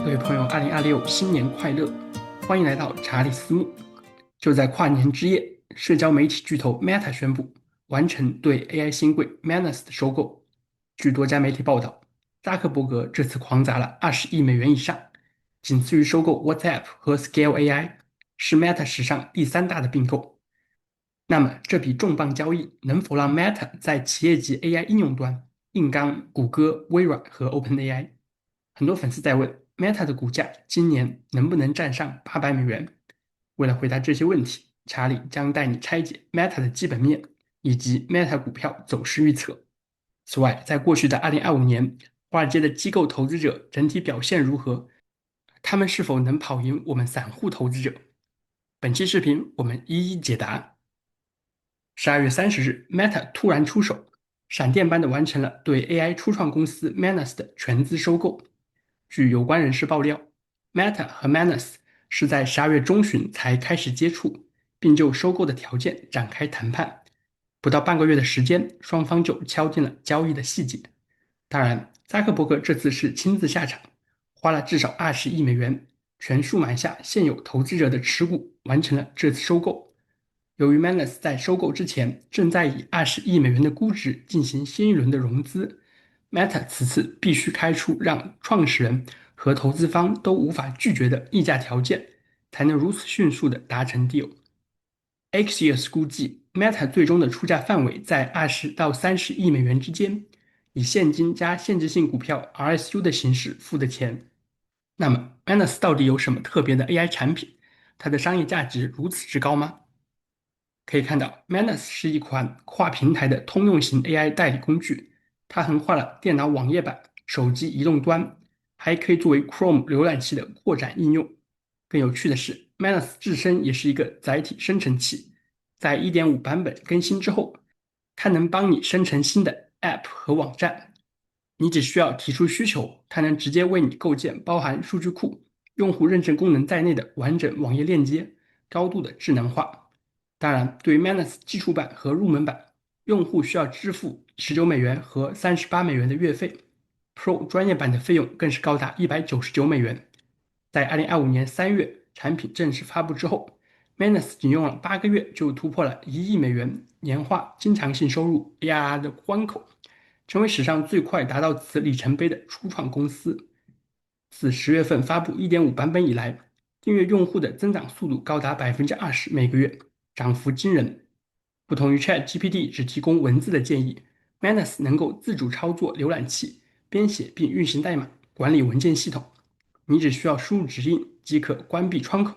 各位朋友，2026新年快乐！欢迎来到查理斯木。就在跨年之夜，社交媒体巨头 Meta 宣布完成对 AI 新贵 Manus 的收购。据多家媒体报道，扎克伯格这次狂砸了20亿美元以上，仅次于收购 WhatsApp 和 Scale AI，是 Meta 史上第三大的并购。那么，这笔重磅交易能否让 Meta 在企业级 AI 应用端硬刚谷歌、微软和 OpenAI？很多粉丝在问 Meta 的股价今年能不能站上800美元？为了回答这些问题，查理将带你拆解 Meta 的基本面以及 Meta 股票走势预测。此外，在过去的2025年，华尔街的机构投资者整体表现如何？他们是否能跑赢我们散户投资者？本期视频我们一一解答。12月30日，Meta 突然出手，闪电般的完成了对 AI 初创公司 Manus 的全资收购。据有关人士爆料，Meta 和 Manus 是在12月中旬才开始接触，并就收购的条件展开谈判。不到半个月的时间，双方就敲定了交易的细节。当然，扎克伯格这次是亲自下场，花了至少20亿美元，全数买下现有投资者的持股，完成了这次收购。由于 Manus 在收购之前正在以20亿美元的估值进行新一轮的融资，Meta 此次必须开出让创始人和投资方都无法拒绝的溢价条件，才能如此迅速地达成 deal。Axios 估计，Meta 最终的出价范围在20到30亿美元之间，以现金加限制性股票 RSU 的形式付的钱。那么，Manus 到底有什么特别的 AI 产品？它的商业价值如此之高吗？可以看到，Manus 是一款跨平台的通用型 AI 代理工具，它横跨了电脑网页版、手机移动端，还可以作为 Chrome 浏览器的扩展应用。更有趣的是，Manus 自身也是一个载体生成器，在1.5版本更新之后，它能帮你生成新的 App 和网站。你只需要提出需求，它能直接为你构建包含数据库、用户认证功能在内的完整网页链接，高度的智能化。当然，对于 Manus 基础版和入门版，用户需要支付19美元和38美元的月费，Pro 专业版的费用更是高达199美元。在2025年3月产品正式发布之后，Manus 仅用了8个月就突破了1亿美元年化经常性收入 ARR 的关口，成为史上最快达到此里程碑的初创公司。自10月份发布1.5版本以来，订阅用户的增长速度高达20%每个月，涨幅惊人。不同于 ChatGPT 只提供文字的建议，Manus 能够自主操作浏览器，编写并运行代码，管理文件系统。你只需要输入指令即可关闭窗口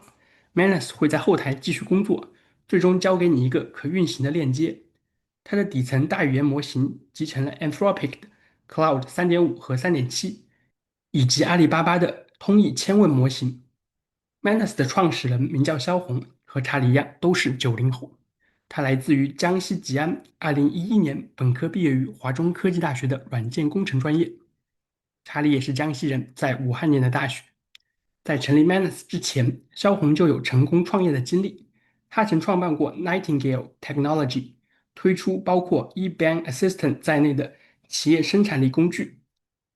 ，Manus 会在后台继续工作，最终交给你一个可运行的链接。它的底层大语言模型集成了 Anthropic 的 Cloud 3.5和3.7，以及阿里巴巴的通义千问模型。Manus 的创始人名叫肖红，和查理一样都是90后。他来自于江西吉安，2011年本科毕业于华中科技大学的软件工程专业。查理也是江西人，在武汉念的大学。在成立 Manus 之前，肖红就有成功创业的经历。他曾创办过 Nightingale Technology，推出包括 eBank Assistant 在内的企业生产力工具，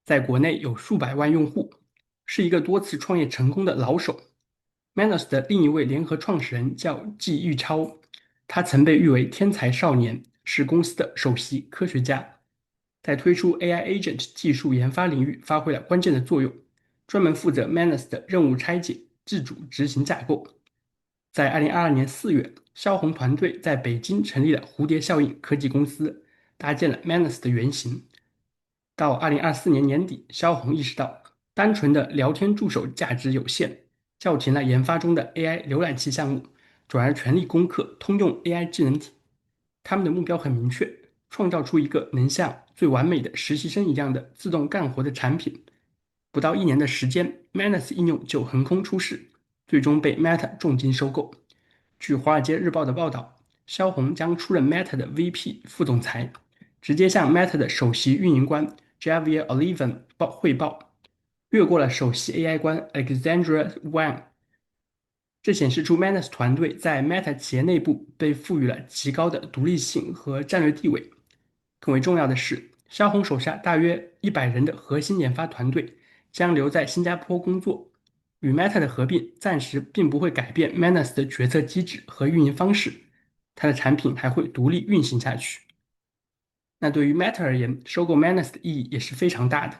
在国内有数百万用户，是一个多次创业成功的老手。Manus 的另一位联合创始人叫季玉超，他曾被誉为天才少年，是公司的首席科学家，在推出 AI Agent 技术研发领域发挥了关键的作用，专门负责 Manus 的任务拆解、自主执行架构。在2022年4月，肖红团队在北京成立了蝴蝶效应科技公司，搭建了 Manus 的原型。到2024年年底，肖红意识到单纯的聊天助手价值有限，叫停了研发中的 AI 浏览器项目，转而全力攻克通用 AI 智能体。他们的目标很明确，创造出一个能像最完美的实习生一样的自动干活的产品。不到1年的时间，Manus 应用就横空出世，最终被 Meta 重金收购。据《华尔街日报》的报道，肖红将出任 Meta 的 VP 副总裁，直接向 Meta 的首席运营官 Javier Olivan 汇报，越过了首席 AI 官 Alexandra Wang。这显示出 Manus 团队在 Meta 企业内部被赋予了极高的独立性和战略地位。更为重要的是，肖红手下大约100人的核心研发团队将留在新加坡工作。与 Meta 的合并暂时并不会改变 Manus 的决策机制和运营方式，它的产品还会独立运行下去。那对于 Meta 而言，收购 Manus 的意义也是非常大的。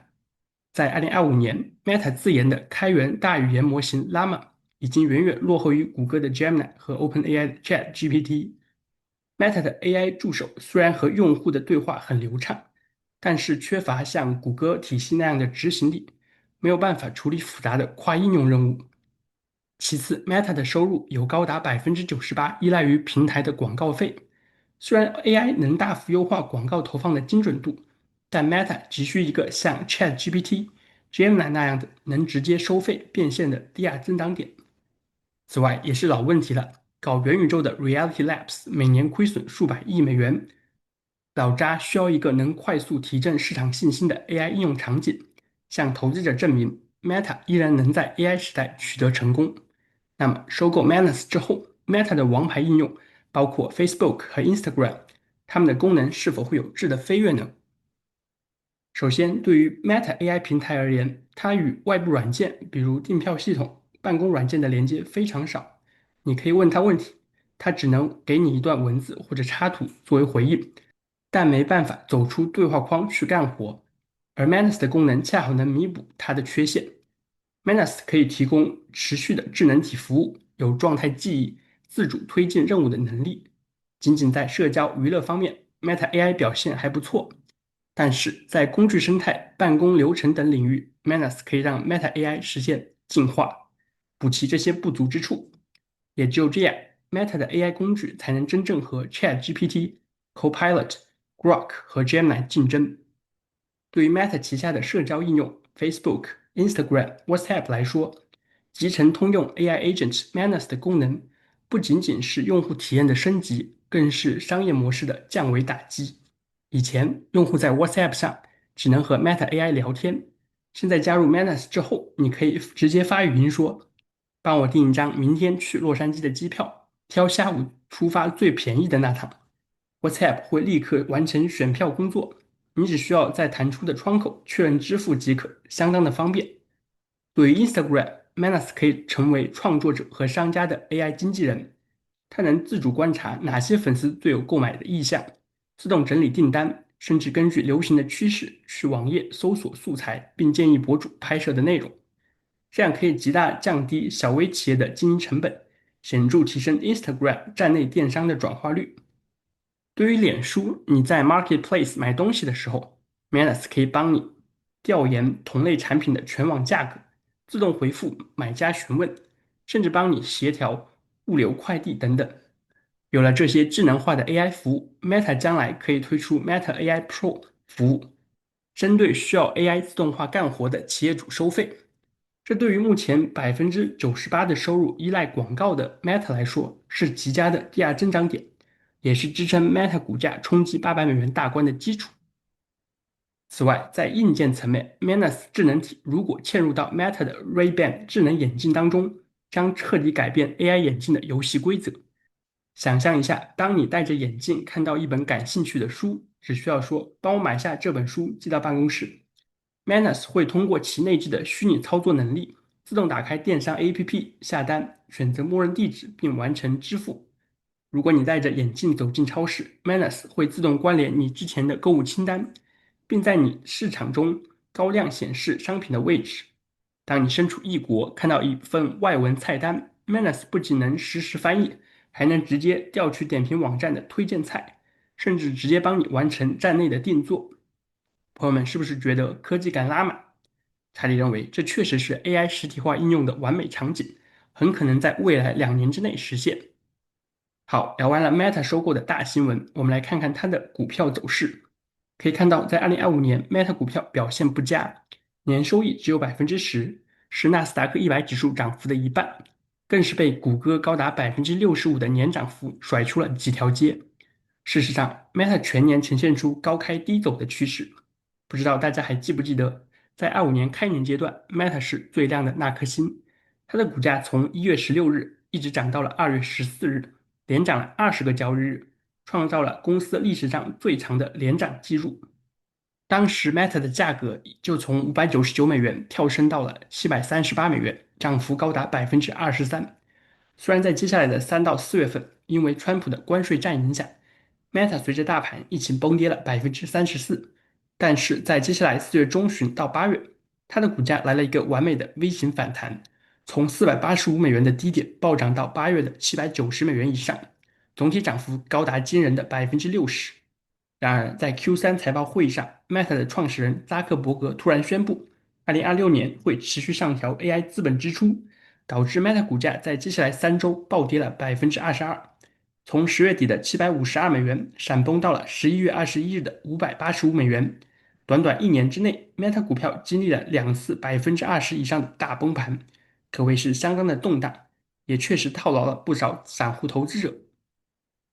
在2025年，Meta 自研的开源大语言模型 Llama 已经远远落后于谷歌的 Gemini 和 OpenAI 的 ChatGPT。Meta 的 AI 助手虽然和用户的对话很流畅，但是缺乏像谷歌体系那样的执行力，没有办法处理复杂的跨应用任务。其次，Meta 的收入有高达98%依赖于平台的广告费。虽然 AI 能大幅优化广告投放的精准度，但 Meta 急需一个像 ChatGPT、Gemini 那样的能直接收费变现的低价增长点。此外，也是老问题了，搞元宇宙的 Reality Labs 每年亏损数百亿美元，老扎需要一个能快速提振市场信心的 AI 应用场景，向投资者证明 Meta 依然能在 AI 时代取得成功。那么，收购 Manus 之后，Meta 的王牌应用包括 Facebook 和 Instagram，它们的功能是否会有质的飞跃呢？首先，对于 Meta AI 平台而言，它与外部软件，比如订票系统、办公软件的连接非常少。你可以问它问题，它只能给你一段文字或者插图作为回应，但没办法走出对话框去干活。而 Manus 的功能恰好能弥补它的缺陷。Manus 可以提供持续的智能体服务，有状态记忆、自主推进任务的能力。仅仅在社交娱乐方面，Meta AI 表现还不错。但是在工具生态、办公流程等领域，Manus 可以让 Meta AI 实现进化，补齐这些不足之处。也只有这样，Meta 的 AI 工具才能真正和 ChatGPT、Copilot、Grok 和 Gemini 竞争。对于 Meta 旗下的社交应用 Facebook、Instagram、WhatsApp 来说，集成通用 AI Agent Manus 的功能不仅仅是用户体验的升级，更是商业模式的降维打击。以前，用户在 WhatsApp 上只能和 Meta AI 聊天，现在加入 Manus 之后，你可以直接发语音说：“帮我订一张明天去洛杉矶的机票，挑下午出发最便宜的那趟。” WhatsApp 会立刻完成选票工作，你只需要在弹出的窗口确认支付即可，相当的方便。对于 Instagram，Manus 可以成为创作者和商家的 AI 经纪人，它能自主观察哪些粉丝最有购买的意向，自动整理订单，甚至根据流行的趋势去网页搜索素材，并建议博主拍摄的内容。这样可以极大降低小微企业的经营成本，显著提升 Instagram 站内电商的转化率。对于脸书，你在 Marketplace 买东西的时候，Manus 可以帮你调研同类产品的全网价格，自动回复买家询问，甚至帮你协调物流快递等等。有了这些智能化的 AI 服务，Meta 将来可以推出 Meta AI Pro 服务，针对需要 AI 自动化干活的企业主收费。这对于目前98%的收入依赖广告的 Meta 来说，是极佳的第二增长点，也是支撑 Meta 股价冲击800美元大关的基础。此外，在硬件层面，Manus 智能体如果嵌入到 Meta 的 Ray-Ban 智能眼镜当中，将彻底改变 AI 眼镜的游戏规则。想象一下，当你戴着眼镜看到一本感兴趣的书，只需要说“帮我买下这本书，寄到办公室”。Manus 会通过其内置的虚拟操作能力，自动打开电商 APP 下单，选择默认地址并完成支付。如果你戴着眼镜走进超市，Manus 会自动关联你之前的购物清单，并在你市场中高亮显示商品的位置。当你身处异国，看到一份外文菜单，Manus 不仅能实时翻译，还能直接调取点评网站的推荐菜，甚至直接帮你完成站内的定做。朋友们是不是觉得科技感拉满？查理认为，这确实是 AI 实体化应用的完美场景，很可能在未来2年之内实现。好，聊完了 Meta 收购的大新闻，我们来看看它的股票走势。可以看到，在2025年，Meta 股票表现不佳，年收益只有10%，是纳斯达克100指数涨幅的一半，更是被谷歌高达65%的年涨幅甩出了几条街。事实上，Meta 全年呈现出高开低走的趋势。不知道大家还记不记得，在25年开年阶段，Meta 是最亮的那颗星，它的股价从1月16日一直涨到了2月14日，连涨了20个交易日，创造了公司历史上最长的连涨记录。当时 Meta 的价格就从599美元跳升到了738美元，涨幅高达23%。虽然在接下来的3到4月份，因为川普的关税战影响，Meta 随着大盘一起崩跌了34%，但是在接下来4月中旬到8月，它的股价来了一个完美的 V 型反弹，从485美元的低点暴涨到8月的790美元以上，总体涨幅高达惊人的60%。然而，在 Q3财报会议上，Meta 的创始人扎克伯格突然宣布，2026年会持续上调 AI 资本支出，导致 Meta 股价在接下来3周暴跌了22%，从10月底的752美元闪崩到了11月21日的585美元。短短一年之内，Meta 股票经历了2次20%以上的大崩盘，可谓是相当的动荡，也确实套牢了不少散户投资者。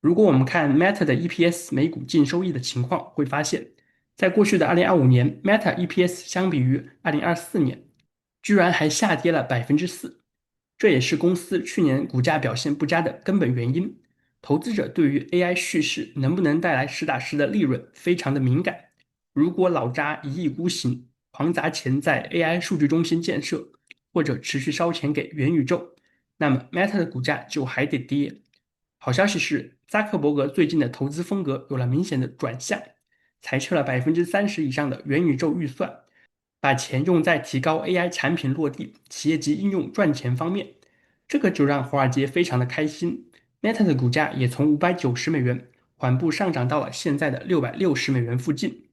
如果我们看 Meta 的 EPS 每股净收益的情况，会发现，在过去的2025年，Meta EPS 相比于2024年，居然还下跌了4%，这也是公司去年股价表现不佳的根本原因。投资者对于 AI 叙事能不能带来实打实的利润非常的敏感。如果老扎一意孤行，狂砸钱在 AI 数据中心建设，或者持续烧钱给元宇宙，那么 Meta 的股价就还得跌。好消息是，扎克伯格最近的投资风格有了明显的转向，裁撤了30%以上的元宇宙预算，把钱用在提高 AI 产品落地、企业级应用赚钱方面，这个就让华尔街非常的开心。Meta 的股价也从590美元缓步上涨到了现在的660美元附近。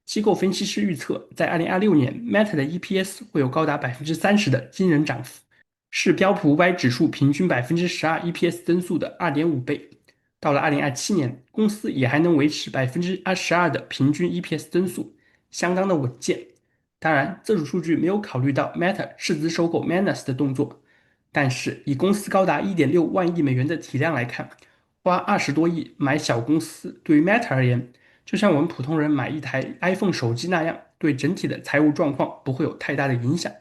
机构分析师预测，在2026年，Meta 的 EPS 会有高达30%的惊人涨幅，是标普500指数平均12%EPS 增速的2.5倍。到了2027年，公司也还能维持12%的平均 EPS 增速，相当的稳健。当然，这组数据没有考虑到 Meta 斥资收购 Manus 的动作，但是以公司高达1.6万亿美元的体量来看，花20多亿买小公司，对于 Meta 而言，就像我们普通人买一台 iPhone 手机那样，对整体的财务状况不会有太大的影响。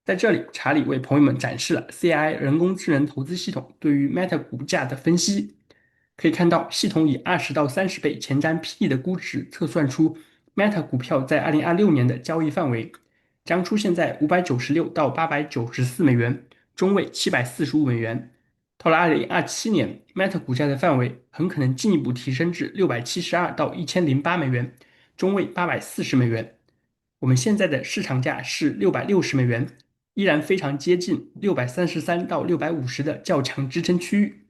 在这里，查理为朋友们展示了 CI 人工智能投资系统对于 Meta 股价的分析。可以看到，系统以20到30倍前瞻 PE 的估值测算出 Meta 股票在2026年的交易范围将出现在596到894美元，中位745美元。到了2027年，Meta 股价的范围很可能进一步提升至672到1008美元，中位840美元。我们现在的市场价是660美元，依然非常接近633到650的较强支撑区域。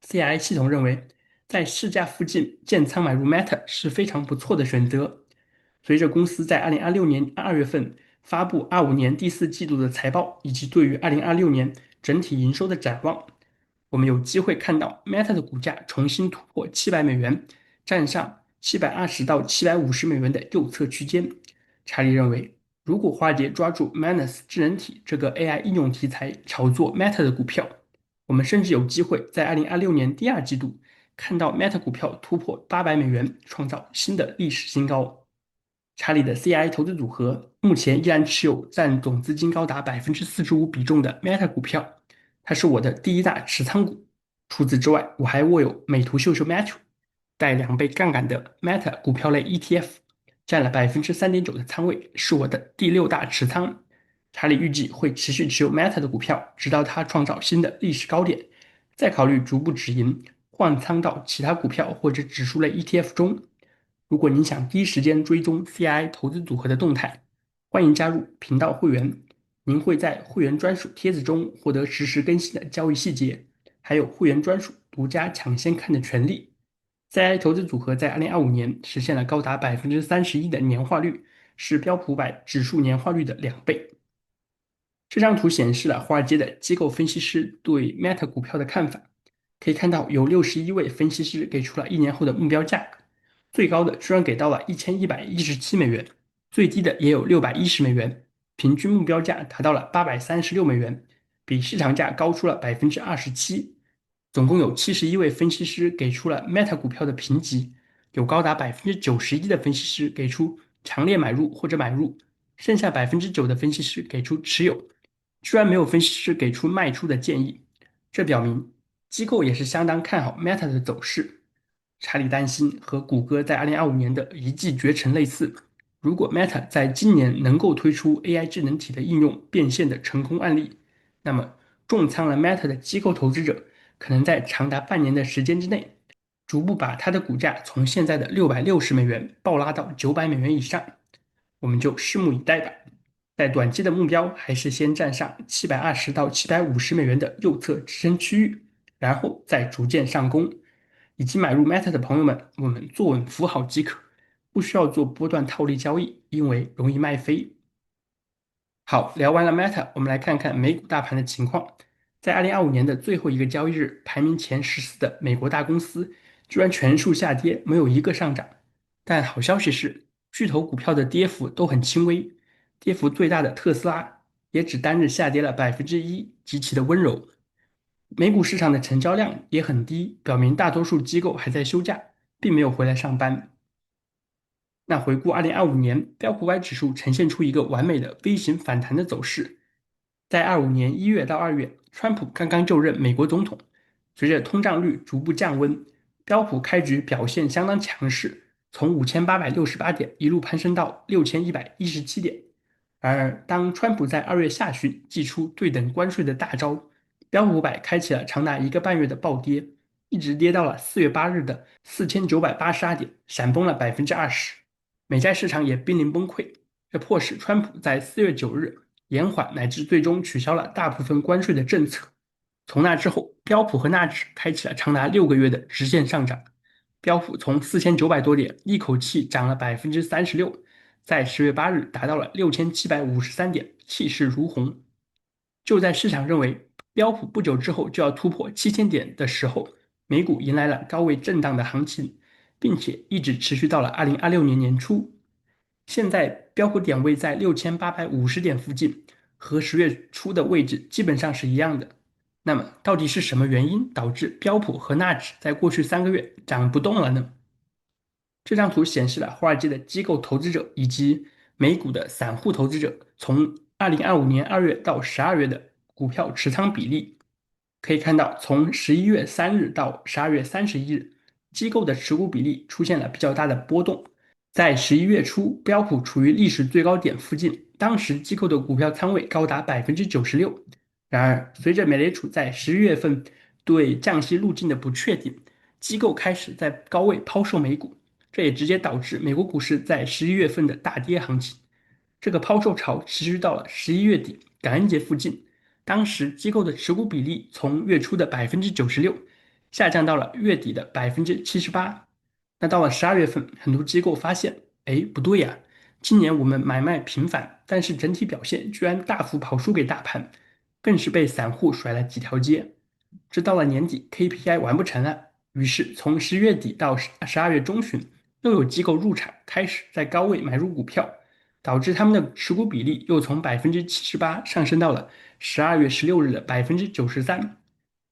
CI 系统认为，在市价附近建仓买入 Meta 是非常不错的选择。随着公司在2026年2月份发布25年第4季度的财报，以及对于2026年整体营收的展望，我们有机会看到 Meta 的股价重新突破700美元，站上720到750美元的右侧区间。查理认为，如果华尔街抓住 Manus 智能体这个 AI 应用题材炒作 Meta 的股票，我们甚至有机会在2026年第2季度看到 Meta 股票突破800美元，创造新的历史新高。查理的 CI 投资组合目前依然持有占总资金高达45%比重的 Meta 股票，它是我的第一大持仓股。除此之外，我还握有美图秀秀 Metro 带2倍杠杆的 Meta 股票类 ETF，占了3.9%的仓位，是我的第6大持仓。查理预计会持续持有 Meta 的股票，直到它创造新的历史高点，再考虑逐步止盈，换仓到其他股票或者指数类 ETF 中。如果您想第一时间追踪 CI 投资组合的动态，欢迎加入频道会员。您会在会员专属帖子中获得实时更新的交易细节，还有会员专属独家抢先看的权利。CI 投资组合在2025年实现了高达31%的年化率，是标普500指数年化率的2倍。这张图显示了华尔街的机构分析师对 Meta 股票的看法。可以看到，有61位分析师给出了1年后的目标价格，最高的居然给到了1117美元，最低的也有610美元，平均目标价达到了836美元，比市场价高出了27%。总共有71位分析师给出了 Meta 股票的评级，有高达91%的分析师给出强烈买入或者买入，剩下9%的分析师给出持有。居然没有分析师给出卖出的建议，这表明机构也是相当看好 Meta 的走势。查理担心和谷歌在2025年的一骑绝尘类似，如果 Meta 在今年能够推出 AI 智能体的应用变现的成功案例，那么重仓了 Meta 的机构投资者可能在长达半年的时间之内，逐步把它的股价从现在的$660暴拉到$900以上。我们就拭目以待吧。在短期的目标还是先站上$720到$750的右侧支撑区域，然后再逐渐上攻。已经买入 Meta 的朋友们，我们坐稳扶好即可，不需要做波段套利交易，因为容易卖飞。好，聊完了 Meta，我们来看看美股大盘的情况。在2025年的最后一个交易日，排名前14的美国大公司居然全数下跌，没有一个上涨。但好消息是，巨头股票的跌幅都很轻微，跌幅最大的特斯拉也只单日下跌了1%，极其的温柔。美股市场的成交量也很低，表明大多数机构还在休假，并没有回来上班。那回顾2025年，标普五百指数呈现出一个完美的 V 型反弹的走势。在25年1月到2月，川普刚刚就任美国总统，随着通胀率逐步降温，标普开局表现相当强势，从5868点一路攀升到6117点。而当川普在2月下旬祭出对等关税的大招，标普五百开启了长达1个半月的暴跌，一直跌到了4月8日的4982点，闪崩了20%。美债市场也濒临崩溃，这迫使川普在4月9日延缓乃至最终取消了大部分关税的政策。从那之后，标普和纳指开启了长达6个月的直线上涨，标普从4900多点一口气涨了36%，在10月8日达到了6753点，气势如虹。就在市场认为标普不久之后就要突破7000点的时候，美股迎来了高位震荡的行情，并且一直持续到了2026年年初。现在标普点位在6850点附近，和10月初的位置基本上是一样的。那么，到底是什么原因导致标普和纳指在过去3个月涨不动了呢？这张图显示了华尔街的机构投资者以及美股的散户投资者从2025年2月到12月的股票持仓比例。可以看到，从11月3日到12月31日，机构的持股比例出现了比较大的波动。在11月初，标普处于历史最高点附近，当时机构的股票仓位高达96%。然而，随着美联储在11月份对降息路径的不确定，机构开始在高位抛售美股，这也直接导致美国股市在11月份的大跌行情。这个抛售潮持续到了11月底，感恩节附近，当时机构的持股比例从月初的96%下降到了月底的78%。那到了12月份，很多机构发现，哎，不对呀，今年我们买卖频繁，但是整体表现居然大幅跑输给大盘，更是被散户甩了几条街。这到了年底，KPI 完不成了，于是从11月底到12月中旬，又有机构入场，开始在高位买入股票，导致他们的持股比例又从78%上升到了12月16日的93%。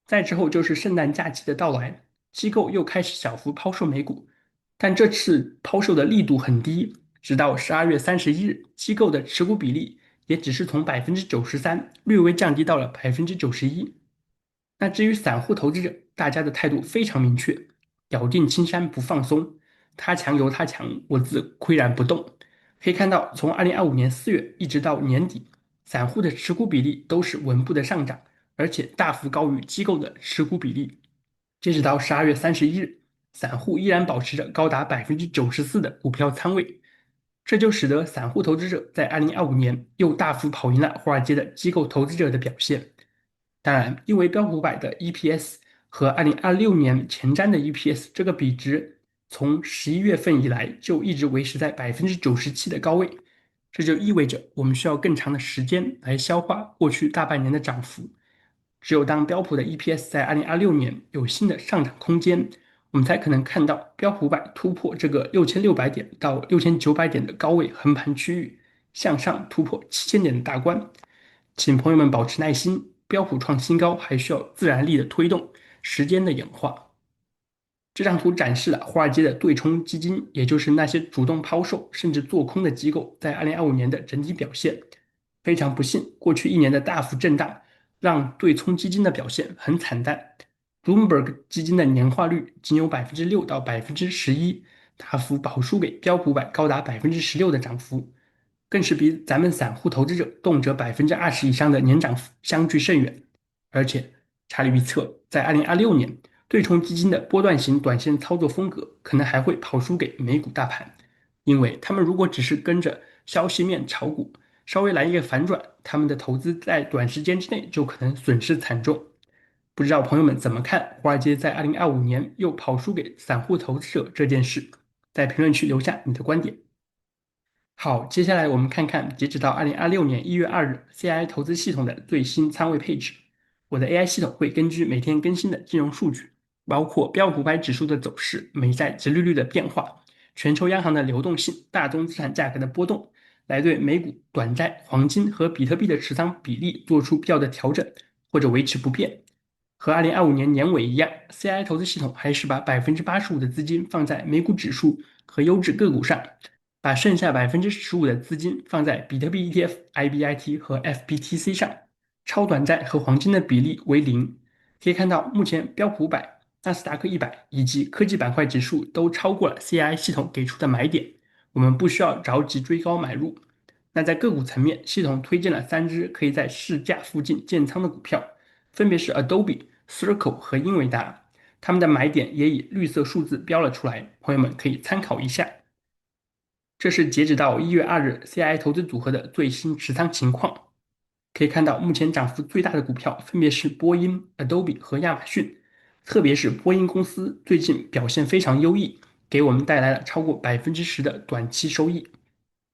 再之后就是圣诞假期的到来，机构又开始小幅抛售美股，但这次抛售的力度很低，直到12月31日，机构的持股比例也只是从93%略微降低到了91%。那至于散户投资者，大家的态度非常明确，咬定青山不放松，他强由他强，我自岿然不动。可以看到，从2025年4月一直到年底，散户的持股比例都是稳步的上涨，而且大幅高于机构的持股比例。截止到12月31日，散户依然保持着高达94%的股票仓位，这就使得散户投资者在2025年又大幅跑赢了华尔街的机构投资者的表现。当然，因为标普五百的 EPS 和2026年前瞻的 EPS 这个比值，从11月份以来就一直维持在97%的高位，这就意味着我们需要更长的时间来消化过去大半年的涨幅。只有当标普的 EPS 在2026年有新的上涨空间，我们才可能看到标普五百突破这个6600点到6900点的高位横盘区域，向上突破7000点的大关。请朋友们保持耐心，标普创新高还需要自然力的推动，时间的演化。这张图展示了华尔街的对冲基金，也就是那些主动抛售甚至做空的机构，在2025年的整体表现。非常不幸，过去一年的大幅震荡，让对冲基金的表现很惨淡。Bloomberg 基金的年化率仅有6%到11%，大幅跑输给标普500高达16%的涨幅，更是比咱们散户投资者动辄20%以上的年涨幅相距甚远。而且，查理预测，在2026年，对冲基金的波段型短线操作风格可能还会跑输给美股大盘，因为他们如果只是跟着消息面炒股，稍微来一个反转，他们的投资在短时间之内就可能损失惨重。不知道朋友们怎么看华尔街在2025年又跑输给散户投资者这件事？在评论区留下你的观点。好，接下来我们看看截止到2026年1月2日 CI 投资系统的最新仓位配置。我的 AI 系统会根据每天更新的金融数据，包括标普500指数的走势、美债殖利率的变化、全球央行的流动性、大宗资产价格的波动，来对美股、短债、黄金和比特币的持仓比例做出必要的调整，或者维持不变。和2025年年尾一样，CI 投资系统还是把85%的资金放在美股指数和优质个股上，把剩下15%的资金放在比特币 ETF、IBIT 和 FBTC 上，超短债和黄金的比例为0。可以看到，目前标普500、纳斯达克100以及科技板块指数都超过了 CI 系统给出的买点，我们不需要着急追高买入。那在个股层面，系统推荐了3只可以在市价附近建仓的股票，分别是 Adobe、Circle 和英伟达，他们的买点也以绿色数字标了出来，朋友们可以参考一下。这是截止到1月2日 CI 投资组合的最新持仓情况。可以看到，目前涨幅最大的股票分别是波音、Adobe 和亚马逊，特别是波音公司最近表现非常优异，给我们带来了超过10%的短期收益。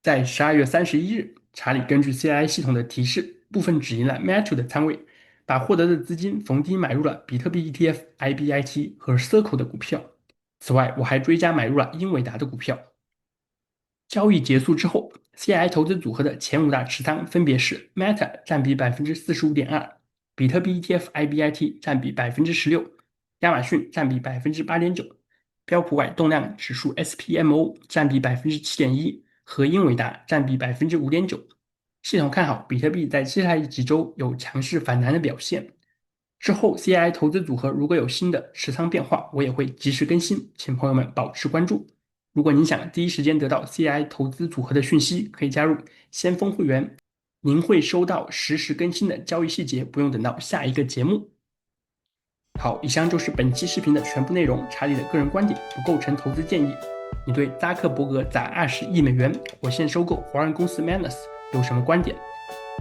在12月31日，查理根据 CI 系统的提示，部分止盈了 Metro 的仓位，把获得的资金逢低买入了比特币 ETF、IBIT 和 Circle 的股票。此外，我还追加买入了英伟达的股票。交易结束之后，CI 投资组合的前5大持仓分别是 Meta 占比45.2%，比特币 ETF IBIT 占比16%，亚马逊占比8.9%，标普500动量指数 SPMO 占比7.1%，和英伟达占比5.9%。系统看好比特币在接下来几周有强势反弹的表现。之后 CI 投资组合如果有新的持仓变化，我也会及时更新，请朋友们保持关注。如果您想第一时间得到 CI 投资组合的讯息，可以加入先锋会员，您会收到实时更新的交易细节，不用等到下一个节目。好，以上就是本期视频的全部内容。查理的个人观点不构成投资建议。你对扎克伯格砸20亿美元火线收购华人公司 Manus 有什么观点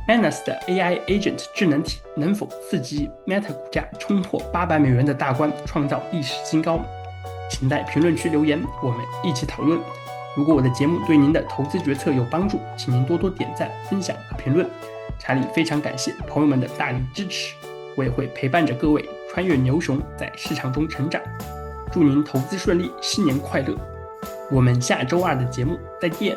？Manus 的 AI Agent 智能体能否刺激 Meta 股价冲破800美元的大关，创造历史新高？请在评论区留言，我们一起讨论。如果我的节目对您的投资决策有帮助，请您多多点赞、分享和评论。查理非常感谢朋友们的大力支持，我也会陪伴着各位穿越牛熊，在市场中成长。祝您投资顺利，新年快乐！我们下周2的节目再见。